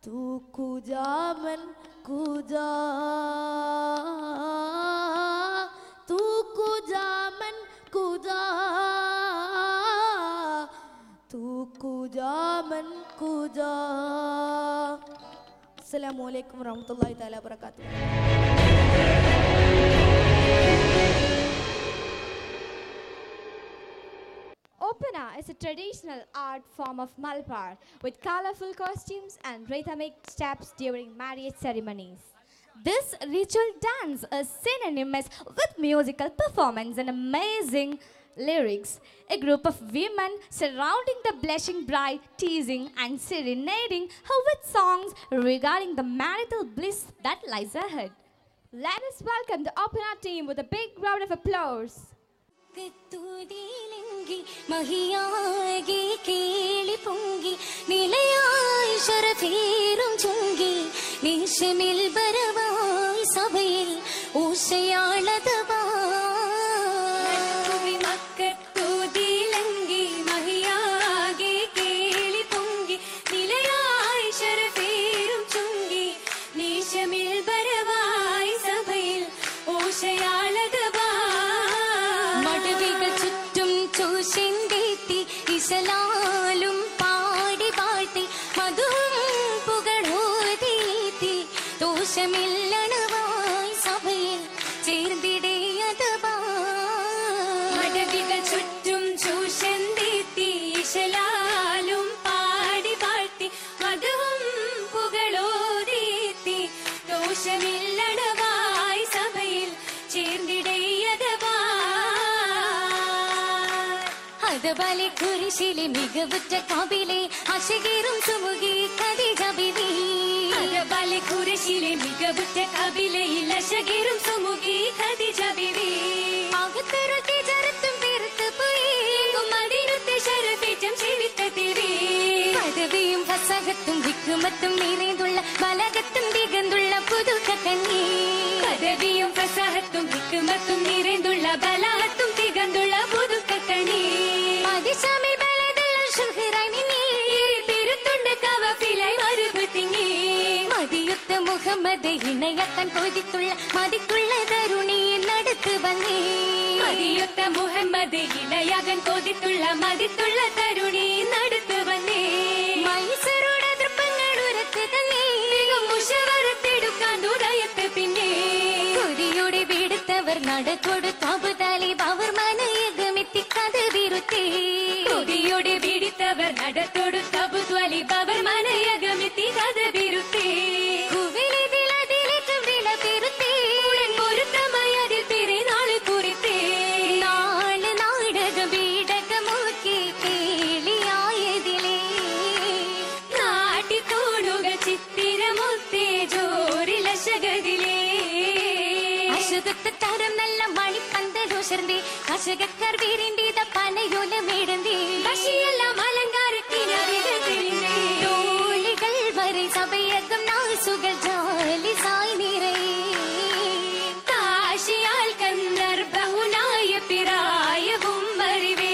तू कुजा मन कुजा, तू कुजा मन कुजा, तू कुजा मन कुजा. Assalamualaikum warahmatullahi taala wabarakatuh. Opana is a traditional art form of Malabar with colorful costumes and rhythmic steps during marriage ceremonies. This ritual dance is synonymous with musical performance and amazing lyrics. A group of women surrounding the blushing bride, teasing and serenading her with songs regarding the marital bliss that lies ahead. Let us welcome the Opana team with a big round of applause. മഹിയാകെ കേളി പൊങ്കി നിലയായി ശരഫീറും ചുങ്കി നിശമിൽ ബരവായി സഭയിൽ ഊശയാളതവാ മക്കത്തൂതിലങ്കി മഹിയാകെ കേളി പൊങ്കി നിലയായി ശരഫീറും ചുങ്കി നിശമിൽ ബരവായി സഭയിൽ ഊശയാളതവാ ചൂശിന്തെത്തി ഇസലാലും പാടി പാട്ടി മധുവും പുകഴോതീത്തി ദോഷമില്ലണവായി സഭയിൽ ചേർന്നിടേയതവാ മടവികൾ ചുറ്റും ചൂശിന്തെത്തി ഇസലാലും പാടി പാട്ടി മധുവും പുകഴോതീത്തി ദോഷമില്ലണവായി സഭയിൽ ചേർന്നിടേയതവാ അതബാലെ കുരിശിലെ മികവുറ്റ കവിലെ അശകേറും സുമുഖി ഖദീജ ബിവി അതബാലെ കുരിശിലെ മികവുറ്റ കവിലയിൽ അശകേറും സുമുഖി ഖദീജ ബിവി ആകത്തരുത്തെ ജരത്തും പെരുത്ത് പോയി മദീനത്തെ ശരഫേറ്റം ജീവിതത്തിവി പദവിയും ഫസഹത്തും ഹിക്മത്തും നിറഞ്ഞുള്ള ബലഗത്തും ദിഗന്തുള്ള പുതുക്കണ്ണി പദവിയും ഫസഹത്തും ഹിക്മത്തും നിറഞ്ഞുള്ള ബലഗത്തും ദിഗന്തുള്ള പുതുക്കണ്ണി അതിശമിൽ ബലദുള്ള ശുഹ്റാനി തിരുത്തുണ്ട് കവഫിലായി മരുഭുതിങ്ങി മതിയുത്ത മുഹമ്മദ് ഇണയത്താൻ കൊതിത്തുള്ള മതിക്കുള്ള തരുണിയെ നടത്തു വന്നേ മതിയുത്ത മുഹമ്മദ് ഇണയാകാൻ കൊതിത്തുള്ള മതിത്തുള്ള തരുണിയെ നടത്തു വന്നേ മൈസറുടെ ദൃപ്പങ്ങൾ ഉരത്ത് തന്നെ മുഷവറത്തെടുക്കാൻ ഉദയത്ത് പിന്നെ കൊതിയോടെ വിടുത്തവർ നടക്കൊടുത്തു അബുതാലിബ് അവർ മനയകമെത്തി കഥ വിരുത്തേ കൊതിയോടെ വിടുത്തവർ നടത്തൊടുത്തു അബുതാലിബ് അവർ മനയകമെത്തി കഥ വിരുത്തേ കുവിലിതിലതിലേറ്റം വില പെരുത്തേ ഉടൻ പൊരുത്തമായി അതിൽ പെരുന്നാള് കുറിത്തേ നാള് നാടക വീടകമൊക്കെ കേളിയായതിലേ നാട്ടി തോണുകൾ ചിത്തിരമൊത്തേ ജോറിലശകതിലേ അശുദ്ധത്തെ തരം നല്ല മണിപ്പന്തോഷർന്തേ കശകക്കാർ വീരിന്റെ പനയോലമേടന്തേ പക്ഷിയെല്ലാം അലങ്കാരത്തിനറികത്തിരിന്തേ തോളികൾ വരെ സഭയകം നാസുകൾ ജാലിസായി നിറയെ കാശിയാൽ കന്ദർഭവുനായ പിറായവും വരിവേ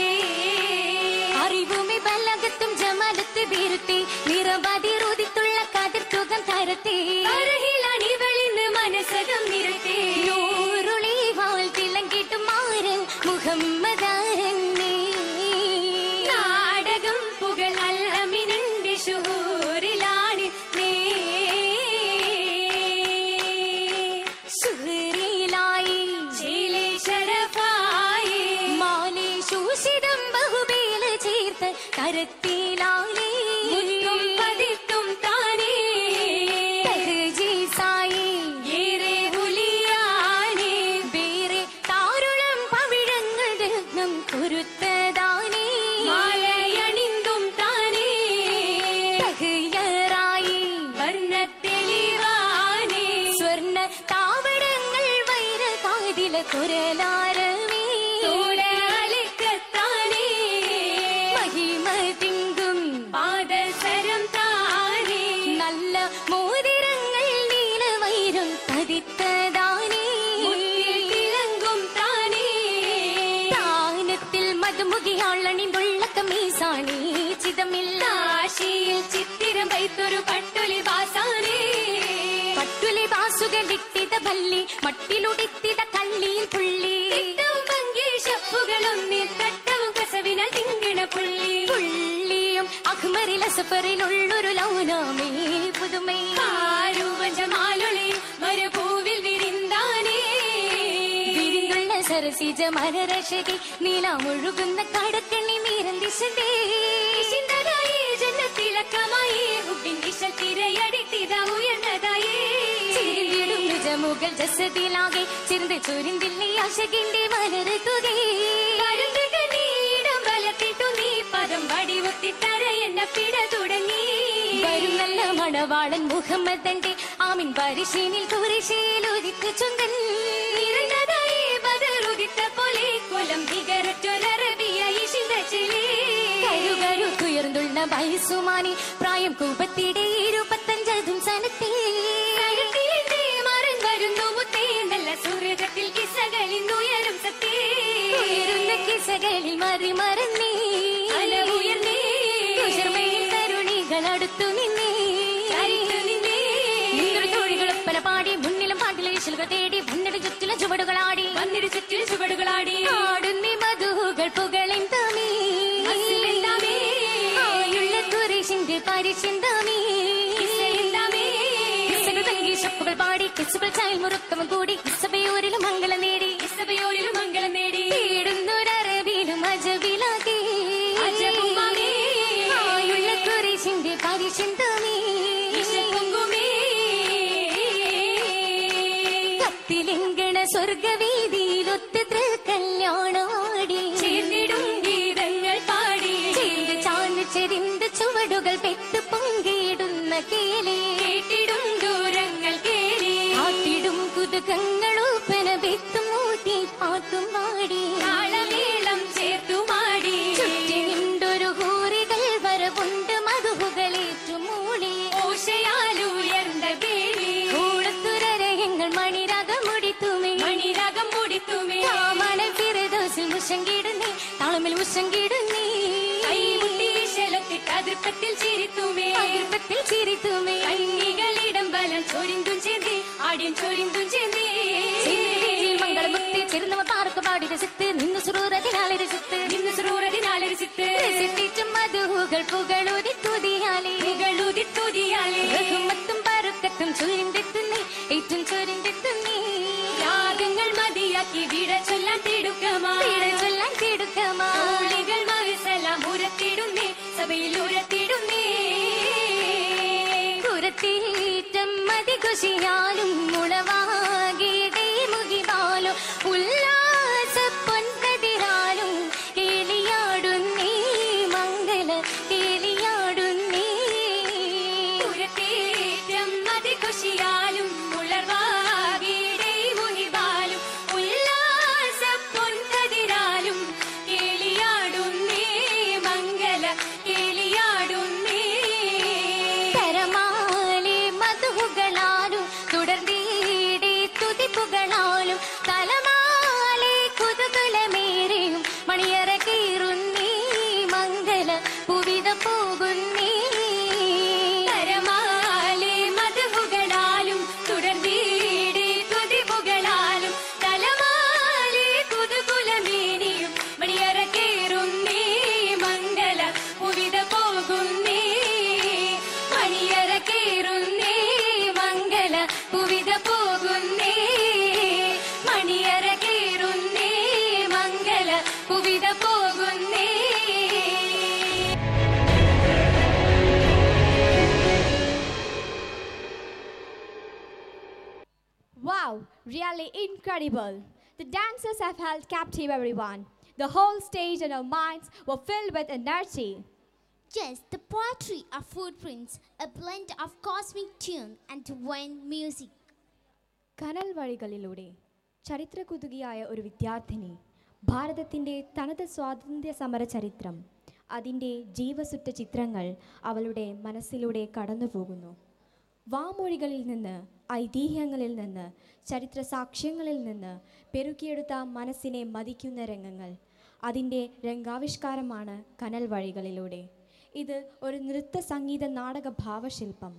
അറിവുമേ ബലകത്തും ജമാലത്ത് വീരുത്തേ നിറവാതി റുതിത്തുള്ള കതിർത്തുകം തരത്തേ അരഹിലാണിവളിന്ന് മനസ്സകം നിരത്തേ നൂറുളി വാൾ തിളങ്ങിട്ടും മാരൻ മുഹമ്മദാരന്നേ നാടകം പുകൾ അൽഅമിനിന്റെ ശുഹൂറിലാണ് ശുഹൂറിലായി ജിലെ ശരഫായി മാലെ ശൂഷിതം ബഹുബേല ചേർത്ത് കരത്തിലാലേ പതിത്തും താനേ തഹജീസായി ഏറെ ഹുലിയാനേ വേറെ താരുളം പവിഴങ്ങൾ രത്നം കുരുത്തതാനേ മാലയണിന്തും താനേ തഹയറായി വർണ്ണത്തെളിവാനേ സ്വർണ്ണ താവടങ്ങൾ വൈരകാതില കുരലാരവേ തോടലിക്കത്താനേ മഹിമതിങ്കും പാദസരം താനേ നല്ല മോതിരങ്ങൾ നീലവൈരം പതിത്തതാനേ തിളങ്കും താനേ താനത്തിൽ മധുമുഖിയാളണിന്തുള്ള കമീസാണേ ചിതമില്ല ആശിയിൽ ചിത്തിരം വൈത്തൊരു പട്ടുലി വാസ മുകളിട്ടിത ഭല്ലി മട്ടിലുടിത്തിത കള്ളിയിൽ പുള്ളി ഷപ്പുകളൊന്നി തട്ടവും കസവിനാൽ തിങ്ങിണ പുള്ളി പുള്ളിയും അഹ്മറിൽ അസഫറിലുള്ളൊരു ലൗനാമേ പുതുമൈ ആരുവഞ്ചമാലൊളിയും മരഭൂവിൽ വിരിന്താനേ വിരിന്നുള്ള സരസിജ മരരക്ഷകി നീലാമൊഴുകുന്ന കടക്കണ്ണി നീരൻ ദിശന്തേ ജന്നത്തിലക്കമായി ഹുബിൻ ദിശ തിരയടിത്തിത ഉയർന്നതായേ ചിരിടും നിജമുകൾ ജസദിലാകെ ചിരിന്റെ ചൊരിന്തില്ലേ ആശകിന്റെ മലർത്തുകേ നീടം വലത്തിട്ടു നീ പദം വടിവൊത്തിത്തര എന്ന പിട തുടങ്ങി വരും നല്ല മണവാളൻ മുഹമ്മദന്റെ ആമിൻ പരിശീനിൽ കുരിശിൽ ഉദിത്ത് ചുങ്കൻ നിറഞ്ഞതായി ബദറുദിത്ത പോലെ കൊലം ഭീകരറ്റൊരറബിയായി ശിന്തച്ചിലേ കരുകരുത്തുയർന്നുള്ള വയസ്സുമാനി പ്രായം കൂപത്തിടെ 25 സനത്തിൽ മറൻ വരുന്നു മുത്തേ നല്ല സൂര്യത്തിൽ കിസകളിന്നുയരും സത്തേ ഉയരുന്ന കിസകളിൽ മറി മറന്നേ അല ഉയർന്നേ കുശർമയിൽ തരുണികൾ അടുത്തു നിന്നേ തൊഴികളൊപ്പന പാടി മുന്നിലും പാട്ടിലെ ഈശലുകൾ തേടി മുന്നിട്ട് ചുറ്റിലെ ചുവടുകളാടി ആടുന്നി മധുകൾ പുകളിൻ തമീ ആയുള്ള കുരിശിന്റെ പരിശിന്തമീ ഷപ്പുകൾ പാടി കിസുകൾ ചായൽ മുറുക്കവും കൂടി ഇസബയോരിലും മംഗളം നേടി തേടുന്നൊരറബിയിലും അജബിലാകെ ആയുള്ള കുരിശിന്റെ പരിശിന്തമീ കത്തിലിംഗണ സ്വർഗവീതിയിലൊത്ത് കല്യാണമാടി ചേർന്നിടും ഗീതങ്ങൾ പാടി ചേർന്ന് ചാന്ന് ചെരിന്ത് ചുവടുകൾ പെട്ടു പൊങ്കിടുന്ന കേളി കേട്ടിടും ദൂരങ്ങൾ കേളി ആട്ടിടും കുതുകങ്ങളൂപ്പന വിത്തും ഊട്ടി പാത്തും പാടി താളമേളം ചേർത്തുമാടി ചുറ്റി നിണ്ടൊരു ഹൂറികൾ വരവുണ്ട് മധുഹുകളേറ്റു മൂളി ഓശയാലുയർന്ന കേളി കൂടത്തുരരയങ്ങൾ മണിരാഗം മുടിത്തുമേ കാമണ ഫിറദൗസിൽ മുഷങ്കിടുന്നേ താളമിൽ മുഷങ്കിടുന്നേ അതിർപ്പത്തിൽ ചിരിത്തുമേ കണ്ണികളിടം ബലം ചൊരിന്തും ചേർന്നേ ആടിയും ചൊരിന്തും ചേർന്നേ മംഗളമുക്തി ചേർന്നവ പാർക്ക് പാടി രസിത്ത് നിന്നു സുറൂറതിനാലെ രസിത്ത് രസിച്ചും മധുകൾ പുകളുതി തുതിയാലേ ബഹുമത്തും പരുക്കത്തും ചൊരിന്തെത്തുന്നേ ഏറ്റവും ചൊരിന്തെത്തുന്നേ രാഗങ്ങൾ മതിയാക്കി വിട ചൊല്ലാൻ തിടുക്കമാ മവിസലാം ഉരത്തിടുന്നേ സഭയിൽ ഉരത്തിടുന്നേ കുരത്തീറ്റം മതി കുശിയാലും മുളവാകിയുടെ മുകിവാലും ഉല്ലാസ പൊൻകതിരാലും കേളിയാടുന്നേ മംഗള കേളിയാടുന്നേ കുരത്തീറ്റം മതി കുശിയാലും മുളവാകിയുടെ മുകിവാലും ഉല്ലാസ പൊൻകതിരാലും കേളിയാടുന്നേ മംഗള കേളിയാടുന്നേ പരമാലി മധുകളാലും തുടർന്നീടി തുതിപ്പുകളാലും തലമാലെ കുതുകുലമേറിയും മണിയറ കീറുന്നേ മംഗള പുവിത പോകുന്നേ പരമാലി മധുകളാലും തുടർന്നീടി തുതിപ്പുകളാലും തലമാലെ കുതുകുലമേറിയും മണിയറ കീറുന്നേ മംഗള പുവിത പോകുന്നേ മണിയറ കീറുന്നേ മംഗള പുവിത പോകുന്നേ മണിയറ കീറുന്നേ മംഗള പുവിത പോകുന്നേ Wow, really incredible. The dancers have held captive everyone. The whole stage and our minds were filled with energy. Yes, the poetry of footprints, a blend of cosmic tune and divine music. കനൽ വഴികളിലൂടെ ചരിത്രകുതുകിയായ ഒരു വിദ്യാർത്ഥിനി ഭാരതത്തിൻ്റെ തനത് സ്വാതന്ത്ര്യ സമര ചരിത്രം അതിൻ്റെ ജീവസുറ്റ ചിത്രങ്ങൾ അവളുടെ മനസ്സിലൂടെ കടന്നുപോകുന്നു. വാമൊഴികളിൽ നിന്ന്, ഐതിഹ്യങ്ങളിൽ നിന്ന്, ചരിത്ര സാക്ഷ്യങ്ങളിൽ നിന്ന് പെരുക്കിയെടുത്ത മനസ്സിനെ മതിക്കുന്ന രംഗങ്ങൾ, അതിൻ്റെ രംഗാവിഷ്കാരമാണ് കനൽ വഴികളിലൂടെ. ഇത് ഒരു നൃത്ത സംഗീത നാടക ഭാവശില്പം.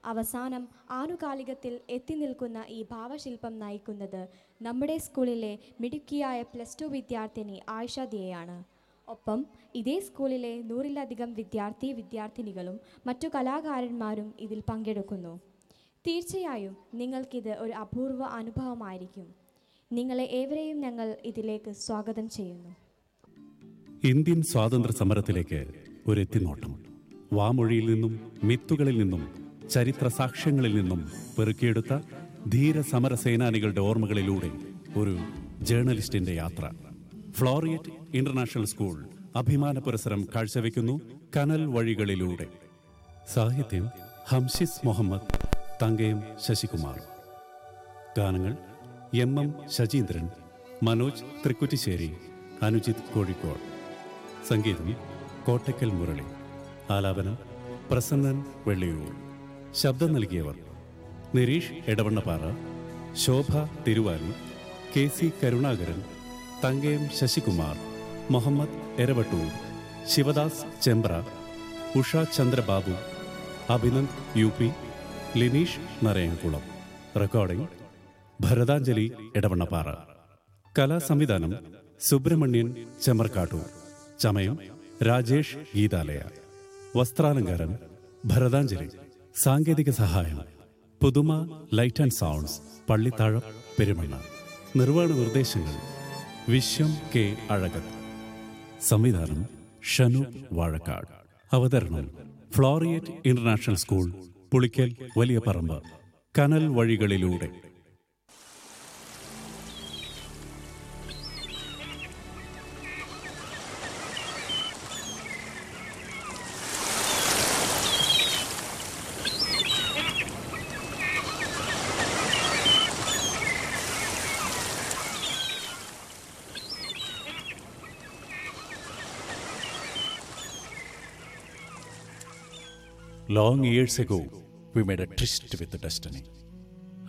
അവസാനം ആനുകാലികത്തിൽ എത്തി നിൽക്കുന്ന ഈ ഭാവശില്പം നയിക്കുന്നത് നമ്മുടെ സ്കൂളിലെ മിടുക്കിയായ +2 വിദ്യാർത്ഥിനി ആയിഷ ദിയയാണ്. ഒപ്പം ഇതേ സ്കൂളിലെ 100-ലധികം വിദ്യാർത്ഥിനികളും മറ്റു കലാകാരന്മാരും ഇതിൽ പങ്കെടുക്കുന്നു. തീർച്ചയായും നിങ്ങൾക്കിത് ഒരു അപൂർവ അനുഭവമായിരിക്കും. നിങ്ങളെ ഏവരെയും ഞങ്ങൾ ഇതിലേക്ക് സ്വാഗതം ചെയ്യുന്നു. ഇന്ത്യൻ സ്വാതന്ത്ര്യ സമരത്തിലേക്ക് ഒരു എത്തിനോട്ടം. വാമൊഴിയിൽ നിന്നും മിത്തുകളിൽ നിന്നും ചരിത്ര സാക്ഷ്യങ്ങളിൽ നിന്നും പെറുക്കിയെടുത്ത ധീര സമര സേനാനികളുടെ ഓർമ്മകളിലൂടെ ഒരു ജേർണലിസ്റ്റിന്റെ യാത്ര. ഫ്ലോറിയറ്റ് ഇന്റർനാഷണൽ സ്കൂൾ അഭിമാന പുരസ്സരം കാഴ്ചവെക്കുന്നു കനൽ വഴികളിലൂടെ. സാഹിത്യം ഹംഷിസ് മുഹമ്മദ്, തങ്കയം ശശികുമാർ. ഗാനങ്ങൾ MM ശചീന്ദ്രൻ, മനോജ് തൃക്കുറ്റിശ്ശേരി, അനുജിത് കോഴിക്കോട്. സംഗീതം കോട്ടയ്ക്കൽ മുരളി. ആലാപനം പ്രസന്നൻ വെള്ളിയൂർ. ശബ്ദം നൽകിയവർ Nireesh Edavannappara, Shobha Thiruvali, KC Karunakaran, Thankayam Sasikumar, Muhammad Eravattoor, Sivadas Chembra, Usha Chandrababu, Abhinand UP, Lineesh Narayankulam. Recording Bharathanjali Edavannappara. കലാസംവിധാനം സുബ്രഹ്മണ്യൻ ചെമ്മർക്കാട്ടൂർ. ചമയം രാജേഷ് ഗീതാലയ. വസ്ത്രാലങ്കാരം ഭരതാഞ്ജലി. സാങ്കേതിക സഹായം Puthuma light and sounds, Pallithazham, Perumanna. നിർവ്വഹണ നിർദ്ദേശങ്ങൾ വിശ്വം K അഴകത്ത്. സംവിധാനം ഷനൂപ് വാഴക്കാട്. അവതരണം ഫ്ലോറിയറ്റ് ഇന്റർനാഷണൽ സ്കൂൾ, പുളിക്കൽ, വലിയ പറമ്പ്. കനൽ വഴികളിലൂടെ. Long years ago, we made a tryst with destiny.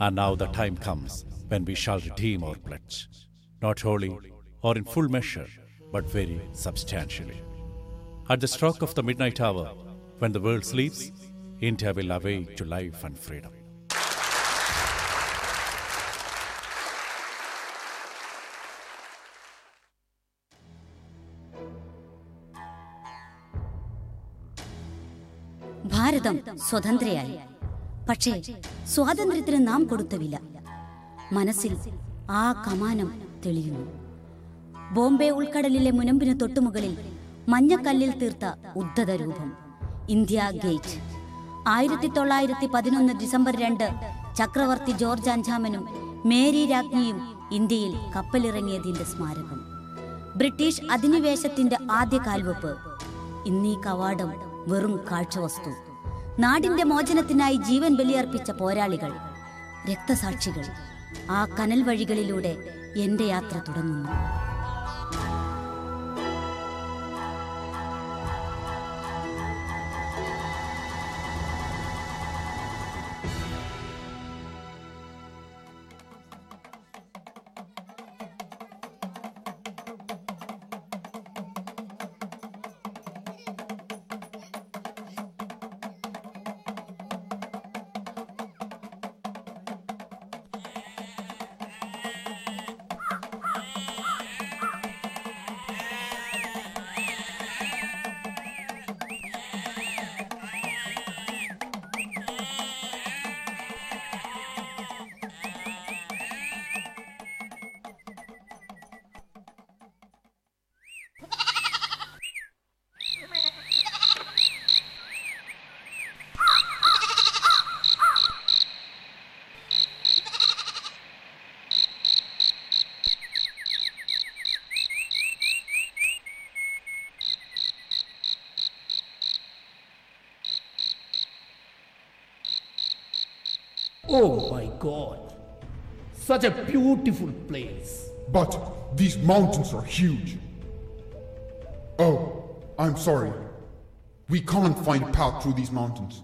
And now the time comes when we shall redeem our pledge. Not wholly or in full measure, but very substantially. At the stroke of the midnight hour, when the world sleeps, India will awake to life and freedom. ഭാരതം സ്വതന്ത്രയായി. പക്ഷേ സ്വാതന്ത്ര്യത്തിന് നാം കൊടുത്ത വില. മനസ്സിൽ ആ കമാനം തെളിയുന്നു. ബോംബെ ഉൾക്കടലിലെ മുനമ്പിന് തൊട്ടുമുകളിൽ മഞ്ഞക്കല്ലിൽ തീർത്ത ഉദ്ധത രൂപം ഇന്ത്യ ഗേറ്റ്. 1911 ഡിസംബർ 2 ചക്രവർത്തി ജോർജ് അഞ്ചാമനും മേരി രാജ്ഞിയും ഇന്ത്യയിൽ കപ്പലിറങ്ങിയതിന്റെ സ്മാരകം. ബ്രിട്ടീഷ് അധിനിവേശത്തിന്റെ ആദ്യ കാൽവെപ്പ്. ഇന്നീ കവാടം വെറും കാഴ്ചവസ്തു. നാടിന്റെ മോചനത്തിനായി ജീവൻ ബലിയർപ്പിച്ച പോരാളികൾ, രക്തസാക്ഷികൾ. ആ കനൽ വഴികളിലൂടെ എന്റെ യാത്ര തുടങ്ങുന്നു. Oh my God, such a beautiful place. But these mountains are huge. Oh, I'm sorry. We can't find a path through these mountains.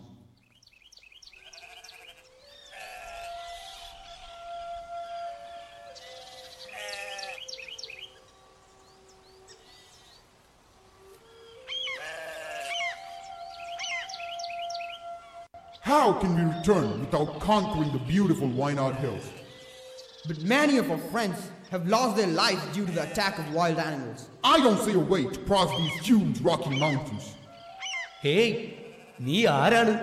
How can we return without conquering the beautiful Wayanad hills? But many of our friends have lost their lives due to the attack of wild animals. I don't see a way to cross these huge rocky mountains. Hey, നീ ആരാണ്?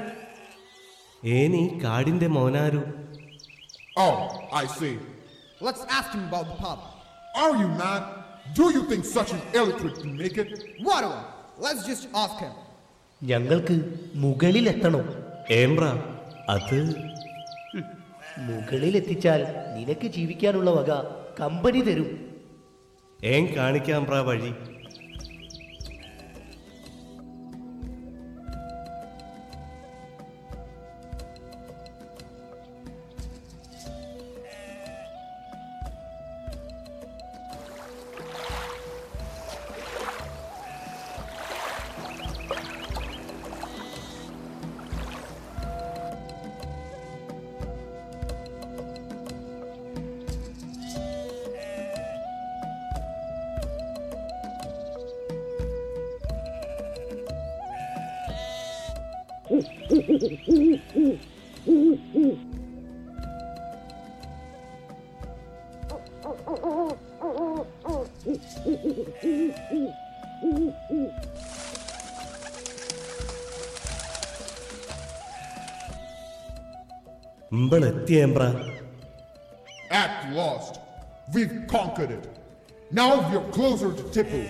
നീ കാടിന്റെ മോനാരു? Oh, I see. Let's ask him about the pub. Are you mad? Do you think such an illiterate can make it? Whatever. Let's just ask him. ഞങ്ങൾക്ക് മുകളിലെത്തണം. ഏമ്പ്ര, അത് മുകളിലെത്തിച്ചാൽ നിനക്ക് ജീവിക്കാനുള്ള വക company തരും. കാണിക്കാം പ്രാ വഴി. At last, we've conquered it. Now we're closer to Tipu.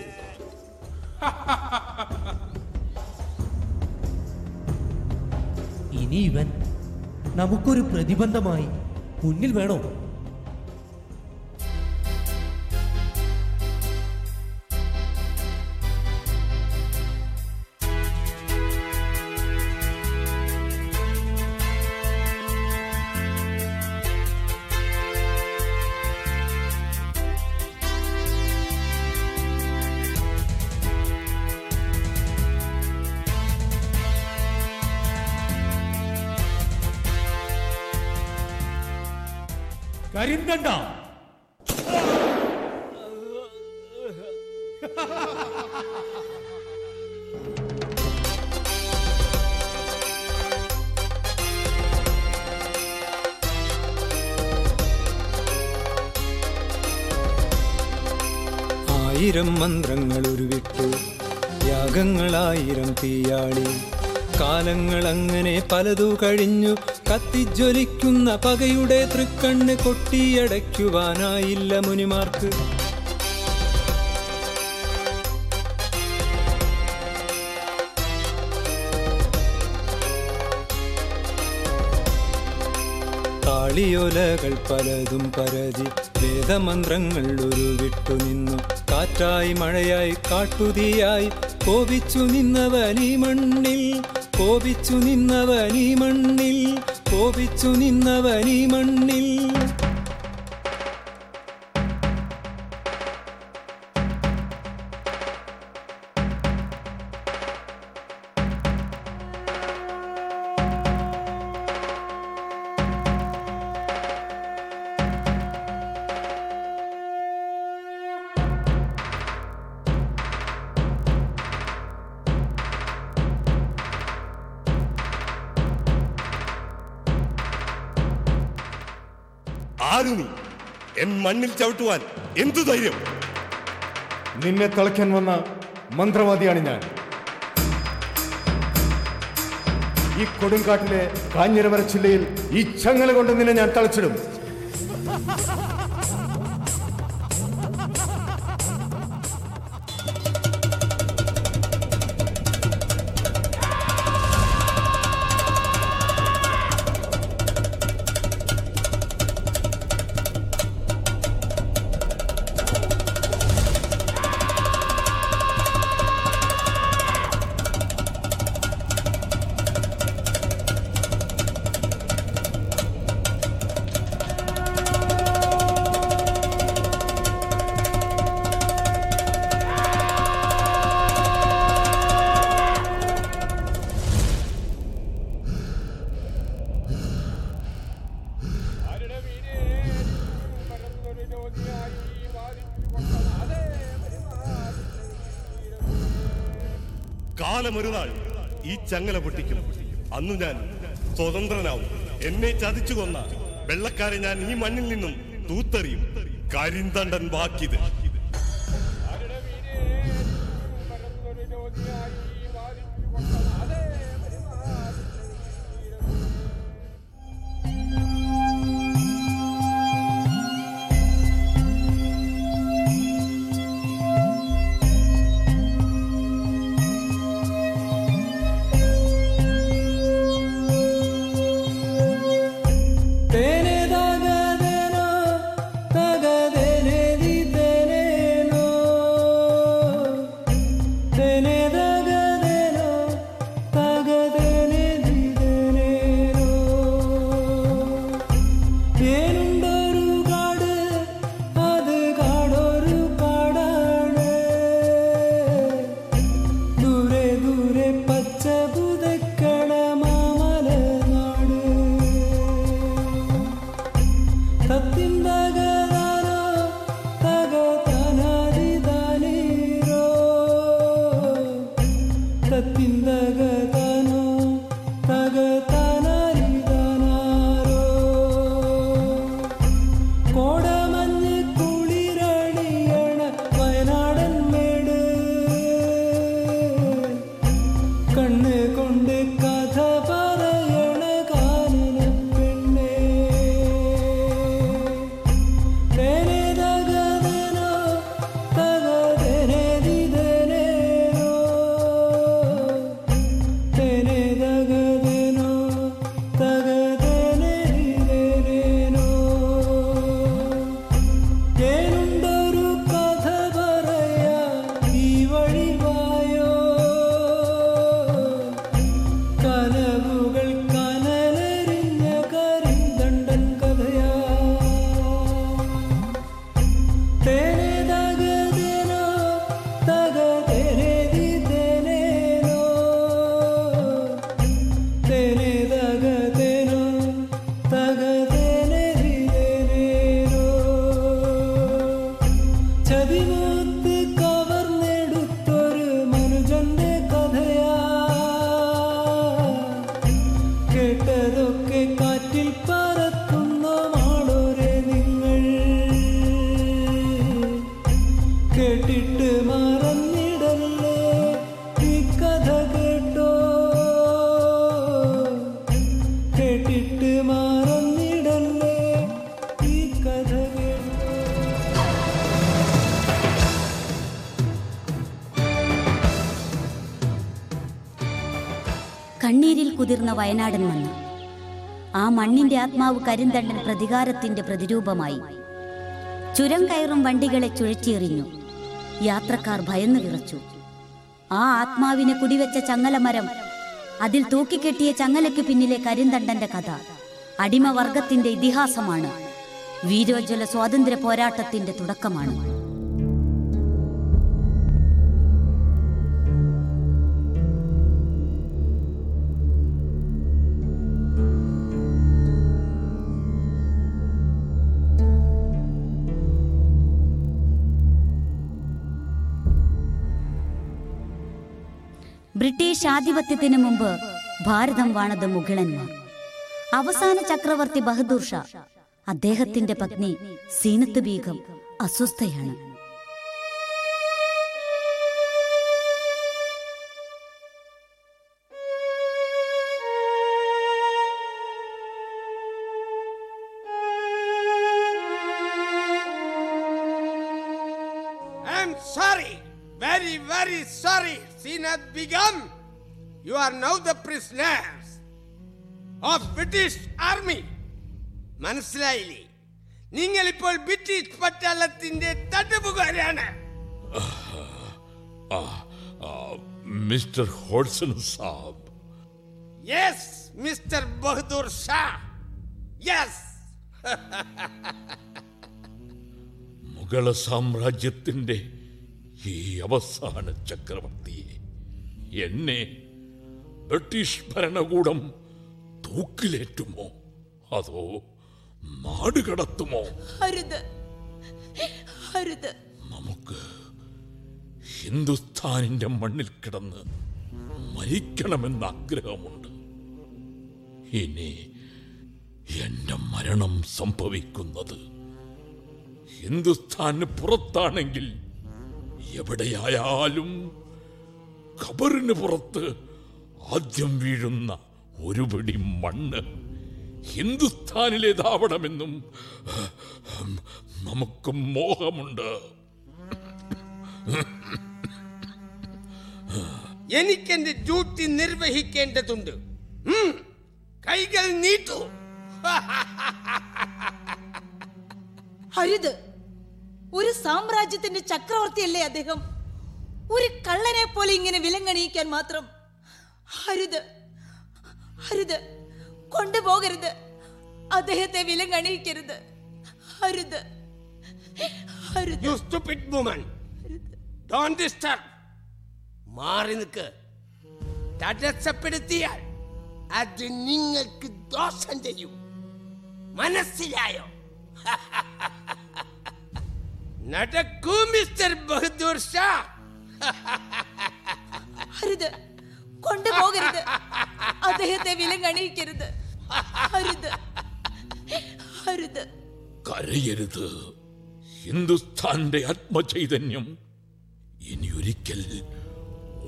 ഇനി ഇവൻ നമുക്കൊരു പ്രതിബന്ധമായി മുന്നിൽ വേണോ? കരിന്തണ്ട, ആയിരം മന്ത്രങ്ങൾ ഉരുവിട്ടു, യാഗങ്ങളായിരം തീയാളി, കാലങ്ങൾ അങ്ങനെ പലതു കഴിഞ്ഞു. കത്തിജ്വലിക്കുന്ന പകയുടെ തൃക്കണ്ണ് കൊട്ടിയടയ്ക്കുവാനായില്ല മുനിമാർക്ക്. താളിയോലകൾ പലതും പരതി, വേദമന്ത്രങ്ങൾ ഉരുവിട്ടു നിന്നു. കാറ്റായി മഴയായി കാട്ടുതീയായി കോപിച്ചു നിന്നവനീ മണ്ണിൽ, കോപിച്ചു നിന്നവനീ മണ്ണിൽ, കോപിച്ചു നിന്നവനീ മണ്ണിൽ. ആരു നീ? എൻ മണ്ണിൽ ചവിട്ടുവാൻ എന്തു ധൈര്യം? നിന്നെ തളയ്ക്കാൻ വന്ന മന്ത്രവാദിയാണ് ഞാൻ. ഈ കൊടുങ്കാട്ടിലെ കാഞ്ഞിരമര ജില്ലയിൽ ഈ ചങ്ങല കൊണ്ട് നിന്നെ ഞാൻ തളച്ചിടും. കാലമൊരു നാൾ ഈ ചങ്ങല പൊട്ടിക്കും. അന്നു ഞാൻ സ്വതന്ത്രനാവും. എന്നെ ചതിച്ചു കൊന്ന വെള്ളക്കാരെ ഞാൻ ഈ മണ്ണിൽ നിന്നും തൂത്തെറിയും. കരിന്തണ്ടൻ ബാക്കിത്. കണ്ണീരിൽ കുതിർന്ന വയനാടൻ മണ്ണ്. ആ മണ്ണിന്റെ ആത്മാവ് കരിന്തണ്ടൻ പ്രതികാരത്തിന്റെ പ്രതിരൂപമായി. ചുരം കയറും വണ്ടികളെ ചുഴറ്റിയെറിഞ്ഞു. യാത്രക്കാർ ഭയന്നു വിറച്ചു. ആ ആത്മാവിനെ കുടിവെച്ച ചങ്ങലമരം, അതിൽ തൂക്കിക്കെട്ടിയ ചങ്ങലയ്ക്ക് പിന്നിലെ കരിന്തണ്ടന്റെ കഥ അടിമവർഗത്തിന്റെ ഇതിഹാസമാണ്. വീരോജ്വല സ്വാതന്ത്ര്യ പോരാട്ടത്തിന്റെ തുടക്കമാണ്. ബ്രിട്ടീഷ് ആധിപത്യത്തിന് മുമ്പ് ഭാരതം വാണത് മുഗളന്മാർ. അവസാന ചക്രവർത്തി ബഹദൂർ ഷാ, അദ്ദേഹത്തിന്റെ പത്നി Zeenath Begum അസ്വസ്ഥയാണ്. I'm sorry, very, very sorry, Seenat Begum. You are now the prisoners of British Army. മനസ്സിലായില്ലേ? നിങ്ങൾ ഇപ്പോൾ ബ്രിട്ടീഷ് പട്ടാളത്തിന്റെ തടവുകാരാണ്. മിസ്റ്റർ ഹോഡ്സൺ സാബ്. Yes, mister Bahadur Shah. Yes. മുഗള സാമ്രാജ്യത്തിന്റെ ഈ അവസാന ചക്രവർത്തിയെ, എന്നെ ബ്രിട്ടീഷ് ഭരണകൂടം തൂക്കിലേറ്റുമോ അതോ നാടുകടത്തുമോ? അരുത്, അരുത്. നമുക്ക് ഹിന്ദുസ്ഥാനിന്റെ മണ്ണിൽ കിടന്ന് മരിക്കണമെന്ന് ആഗ്രഹമുണ്ട്. ഇനി എന്റെ മരണം സംഭവിക്കുന്നത് ഹിന്ദുസ്ഥാന് പുറത്താണെങ്കിൽ എവിടെയായാലും ഖബറിന് പുറത്ത് ആദ്യം വീഴുന്ന ഒരു പിടി മണ്ണ് ഹിന്ദുസ്ഥാനിലേതാവണമെന്നും നമുക്ക് മോഹമുണ്ട്. എനിക്കെന്റെ ഡ്യൂട്ടി നിർവഹിക്കേണ്ടതുണ്ട്. കൈകൾ നീട്ടു. അരുത്. ഒരു സാമ്രാജ്യത്തിന്റെ ചക്രവർത്തിയല്ലേ അദ്ദേഹം? ഒരു കള്ളനെ പോലെ ഇങ്ങനെ വിലങ്ങണിയിക്കാൻ മാത്രം. അരുത്, അരുത്, കൊണ്ടുപോകരുത്. അദ്ദേഹത്തെ വിലങ്ങണിയിക്കരുത്. അരുത്, അരുത്. You stupid woman. Don't disturb. മാറി നിൽക്ക്. തടസ്സപ്പെടുത്തിയാൽ അത് നിങ്ങൾക്ക് ദോഷം ചെയ്യും. മനസ്സിലായോ? നടക്കൂ മിസ്റ്റർ ബഹദൂർ ഷാ. അരുത്, കൊണ്ടുപോകരുത്. അദ്ദേഹത്തെ വിലങ്ങണിയിക്കരുത്. അരുത്, അരുത്. കരയരുത്. ഹിന്ദുസ്ഥാന്റെ ആത്മചൈതന്യം ഇനി ഒരിക്കൽ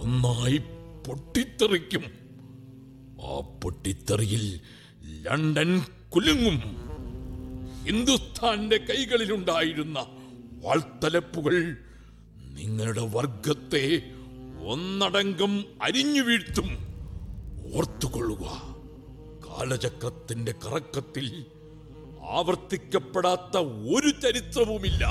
ഒന്നായി പൊട്ടിത്തെറിക്കും. ആ പൊട്ടിത്തെറിയിൽ ലണ്ടൻ കുലുങ്ങും. ഹിന്ദുസ്ഥാന്റെ കൈകളിലുണ്ടായിരുന്ന വാൾത്തലപ്പുകൾ നിങ്ങളുടെ വർഗത്തെ ഒന്നടങ്കം അരിഞ്ഞു വീഴ്ത്തും. ഓർത്തുകൊള്ളുക, കാലചക്രത്തിന്റെ കറക്കത്തിൽ ആവർത്തിക്കപ്പെടാത്ത ഒരു ചരിത്രവുമില്ല.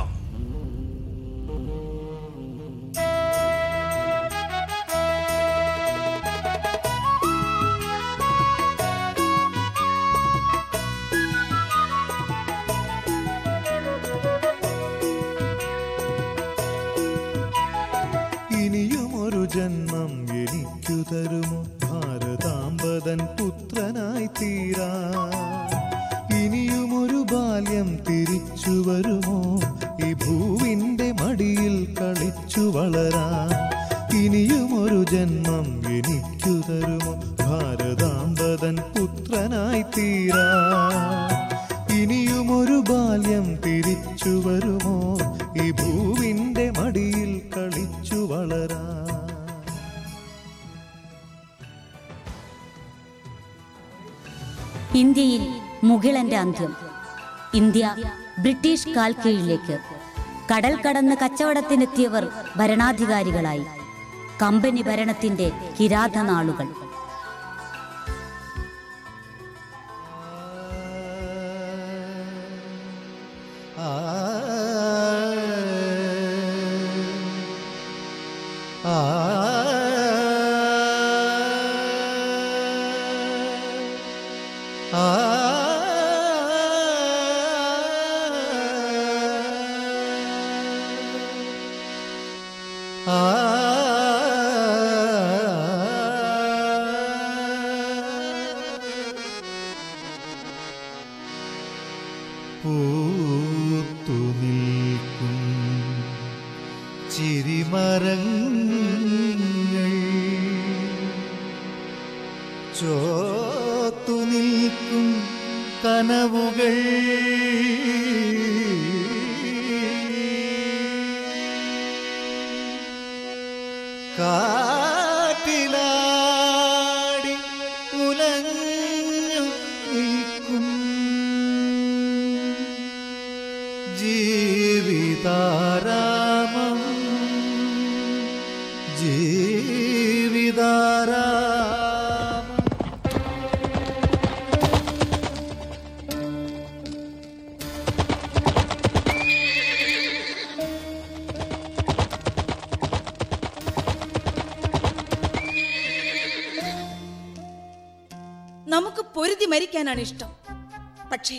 ഇനിയുമൊരു ജന്മം എനിക്കു തരുമോ ഭാരതാംബതൻ പുത്രനായി തീരാ? ഇനിയുമൊരു ബാല്യം തിരിച്ചു വരുമോ ഈ ഭൂവിന്റെ മടിയിൽ കളിച്ചു വളരാൻ? ഇനിയുമൊരു ജന്മം എനിക്കു തരുമോ ഭാരതാംബതൻ പുത്രനായി തീരാ? ഇനിയുമൊരു ബാല്യം തിരിച്ചു വരുമോ ഈ ഭൂവിന്റെ മടിയിൽ കളിച്ചു വളരാൻ? ഇന്ത്യയിൽ മുഗളന്റെ അന്ത്യം. ഇന്ത്യ ബ്രിട്ടീഷ് കാൽക്കീഴിലേക്ക്. കടൽ കടന്ന് കച്ചവടത്തിനെത്തിയവർ ഭരണാധികാരികളായി. കമ്പനി ഭരണത്തിന്റെ കിരാത നാളുകൾ. പൂത്തുനിൽക്കും ചിരിമരങ്ങൾ, ചോത്തുനിൽക്കും കനവുകൾ, കാറ്റിലാടി ഉലഞ്ഞു നിൽക്കും ജീവിതാരാമം, ജീവിതാരാമം. നമുക്ക് പൊരുതി മരിക്കാനാണ് ഇഷ്ടം. പക്ഷേ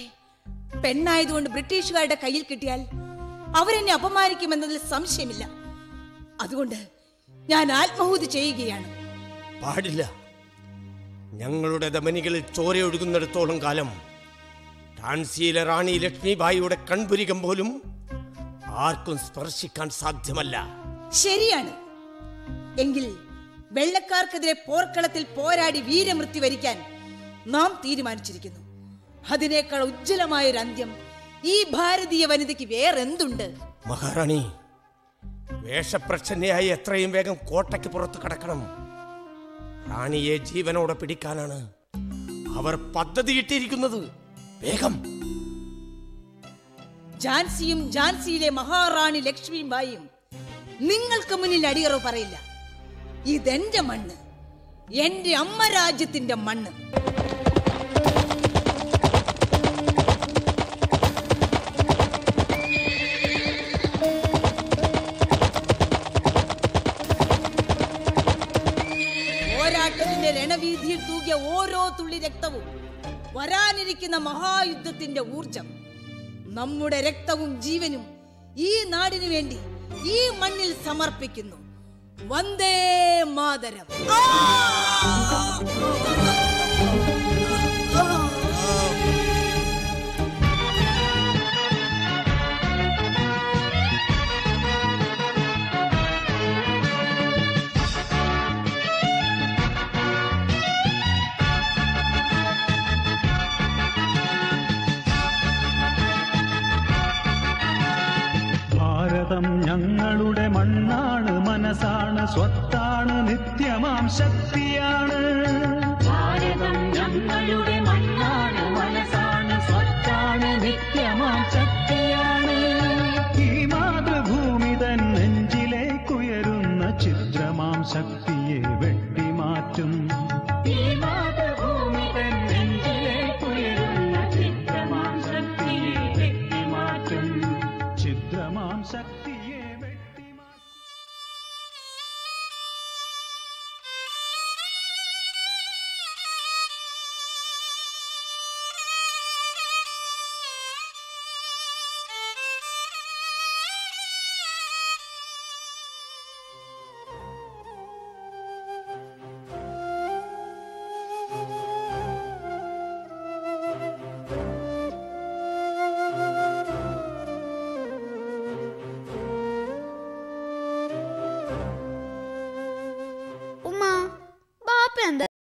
പെണ്ണായതുകൊണ്ട് ബ്രിട്ടീഷുകാരുടെ കയ്യിൽ കിട്ടിയാൽ അവരെന്നെ അപമാനിക്കുമെന്നതിൽ സംശയമില്ല. അതുകൊണ്ട് ഞാൻ ആത്മാഹൂതി ചെയ്യുകയാണ്. പാടില്ല. ഞങ്ങളുടെ ധമനികളിൽ ചോരയൊഴുകുന്നിടത്തോളം കാലം ഝാൻസിയിലെ റാണി ലക്ഷ്മിബായിയുടെ കൺപുരികം പോലും ആർക്കും സ്പർശിക്കാൻ സാധ്യമല്ല. ശരിയാണ്. എങ്കിൽ വെള്ളക്കാർക്കെതിരെ പോർക്കളത്തിൽ പോരാടി വീരമൃത്യു വരിക്കാൻ നാം തീരുമാനിച്ചിരിക്കുന്നു. അതിനേക്കാൾ ഉജ്ജ്വലമായൊരു അന്ത്യം ഈ ഭാരതീയ വനിതയ്ക്ക് വേറെന്തുണ്ട്? മഹാറാണി, വേഷപ്രച്ഛന്നയായി എത്രയും വേഗം കോട്ടയ്ക്ക് പുറത്ത് കടക്കണം. റാണിയെ ജീവനോടെ പിടിക്കാനാണ് അവർ പദ്ധതിയിട്ടിരിക്കുന്നത്. വേഗം! ഝാൻസിയും ഝാൻസിയിലെ മഹാറാണി ലക്ഷ്മിബായിയും നിങ്ങൾക്ക് മുന്നിൽ അടിയറവ് പറയില്ല. ഇതെന്റെ മണ്ണ്, എന്റെ അമ്മ രാജ്യത്തിന്റെ മണ്ണ്. പോരാട്ടത്തിന്റെ രണവീതിയിൽ തൂകിയ ഓരോ തുള്ളി രക്തവും വരാനിരിക്കുന്ന മഹായുദ്ധത്തിന്റെ ഊർജം. നമ്മുടെ രക്തവും ജീവനും ഈ നാടിനു വേണ്ടി ഈ മണ്ണിൽ സമർപ്പിക്കുന്നു. വന്ദേ മാതരം. ഭാരതം ഞങ്ങളുടെ മണ്ണാണ്, മനസ്സാണ്, സ്വത്താണ്, നിത്യമാം ശക്തിയാണ്. ഭാരതം ഞങ്ങളുടെ